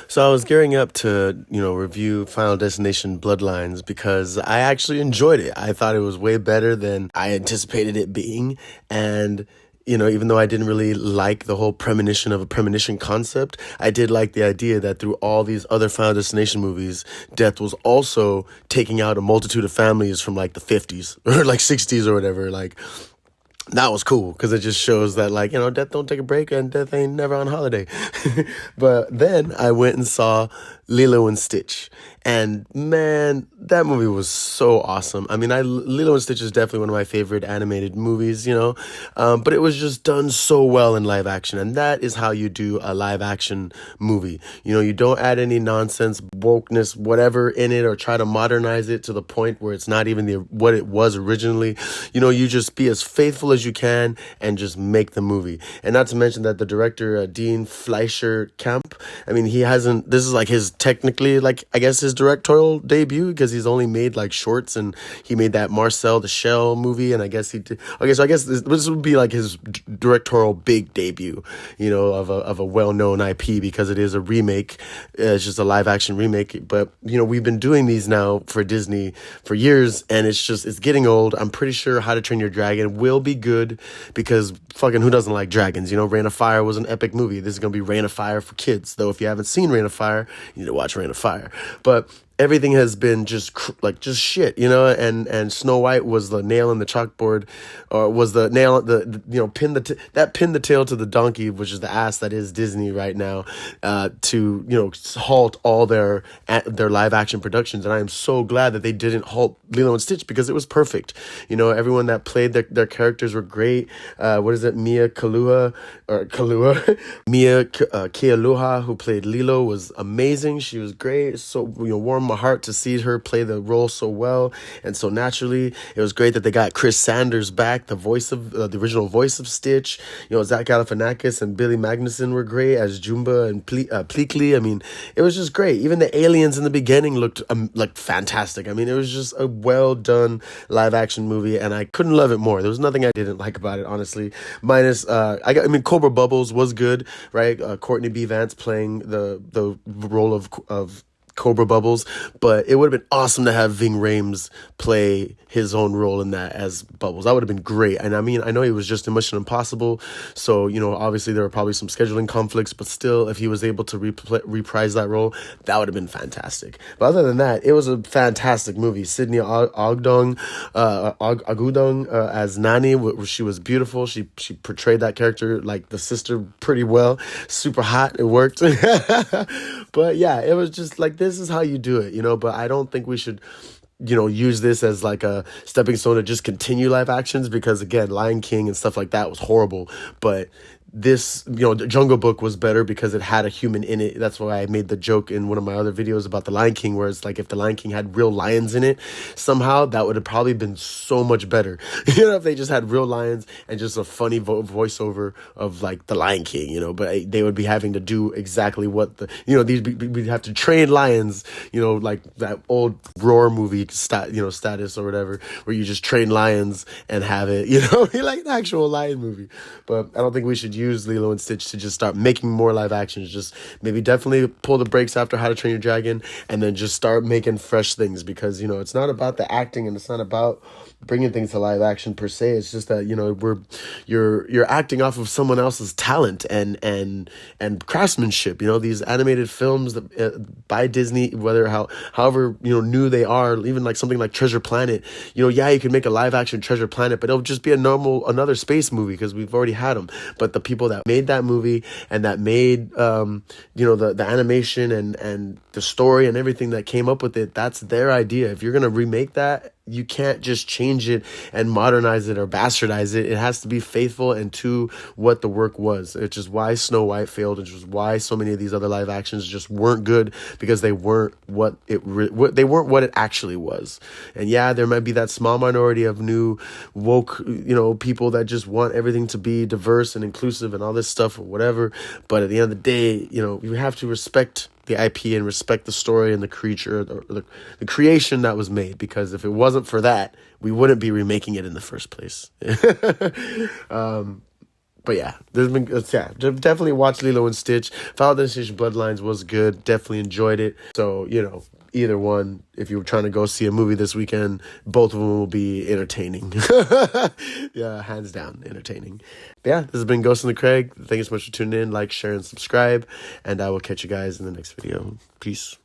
So I was gearing up to, review Final Destination Bloodlines because I actually enjoyed it. I thought it was way better than I anticipated it being. And, even though I didn't really like the whole premonition of a premonition concept, I did like the idea that through all these other Final Destination movies, death was also taking out a multitude of families from like the 50s or like 60s or whatever. Like, that was cool because it just shows that, like, death don't take a break and death ain't never on holiday. But then I went and saw Lilo and Stitch, and man, that movie was so awesome. I mean, Lilo and Stitch is definitely one of my favorite animated movies, but it was just done so well in live action, and that is how you do a live action movie. You don't add any nonsense, wokeness, whatever in it, or try to modernize it to the point where it's not even what it was originally. You just be as faithful as you can and just make the movie. And not to mention that the director, Dean Fleischer Camp, I mean, this is like his technically, like, I guess his directorial debut, because he's only made like shorts, and he made that Marcel the Shell movie, and I guess he did. Okay, so I guess this would be like his directorial big debut, of a well-known IP, because it is a remake. It's just a live action remake. But, we've been doing these now for Disney for years, and it's getting old. I'm pretty sure How to Train Your Dragon will be good, because fucking who doesn't like dragons? Rain of Fire was an epic movie. This is going to be Rain of Fire for kids. Though if you haven't seen Rain of Fire, you need to watch Rain of Fire. But everything has been just shit, and Snow White was the nail in the chalkboard, or was the nail, pinned the tail to the donkey, which is the ass that is Disney right now, to, halt all their live action productions. And I am so glad that they didn't halt Lilo and Stitch, because it was perfect. Everyone that played their characters were great. What is it? Mia Kaluuya, Mia Kealuha, who played Lilo, was amazing. She was great. So, warm my heart to see her play the role so well and so naturally. It was great that they got Chris Sanders back, the voice of the original voice of Stitch. Zach Galifianakis and Billy Magnussen were great as Jumba and Pleakley. I mean, it was just great. Even the aliens in the beginning looked like fantastic. I mean, it was just a well done live action movie, and I couldn't love it more. There was nothing I didn't like about it, honestly. Minus, Cobra Bubbles was good, right? Courtney B. Vance playing the role of Cobra Bubbles, but it would have been awesome to have Ving Rhames play his own role in that as Bubbles. That would have been great. And I mean, I know he was just in Mission Impossible, so, obviously there were probably some scheduling conflicts, but still, if he was able to reprise that role, that would have been fantastic. But other than that, it was a fantastic movie. Sydney Agudong as Nani, she was beautiful. She portrayed that character, like the sister, pretty well. Super hot. It worked. But yeah, it was just like, this is how you do it, but I don't think we should, use this as like a stepping stone to just continue live actions, because again, Lion King and stuff like that was horrible. But this, the Jungle Book was better because it had a human in it. That's why I made the joke in one of my other videos about the Lion King, where it's like, if the Lion King had real lions in it, somehow that would have probably been so much better. If they just had real lions and just a funny voiceover of like the Lion King, but they would be having to do exactly what we'd have to train lions, like that old Roar movie status or whatever, where you just train lions and have it, be like an actual lion movie. But I don't think we should use Lilo and Stitch to just start making more live actions. Just maybe definitely pull the brakes after How to Train Your Dragon, and then just start making fresh things, because it's not about the acting, and it's not about bringing things to live action per se. It's just that you're acting off of someone else's talent and craftsmanship. These animated films that, by Disney, however new they are, even like something like Treasure Planet. You can make a live action Treasure Planet, but it'll just be another space movie, because we've already had them. But the people that made that movie and that made the animation and the story and everything that came up with it, that's their idea. If you're gonna remake that, you can't just change it and modernize it or bastardize it. It has to be faithful and to what the work was. Which is why Snow White failed, which is why so many of these other live actions just weren't good, because they weren't what it actually was. And yeah, there might be that small minority of new woke, people that just want everything to be diverse and inclusive and all this stuff or whatever. But at the end of the day, you have to respect the IP and respect the story and the creature, the creation that was made, because if it wasn't for that, we wouldn't be remaking it in the first place. But But yeah, definitely watch Lilo and Stitch. Final Destination Bloodlines was good. Definitely enjoyed it. So, either one, if you were trying to go see a movie this weekend, both of them will be entertaining. Yeah, hands down, entertaining. But yeah, this has been Ghost in the Craig. Thank you so much for tuning in. Like, share, and subscribe. And I will catch you guys in the next video. Peace.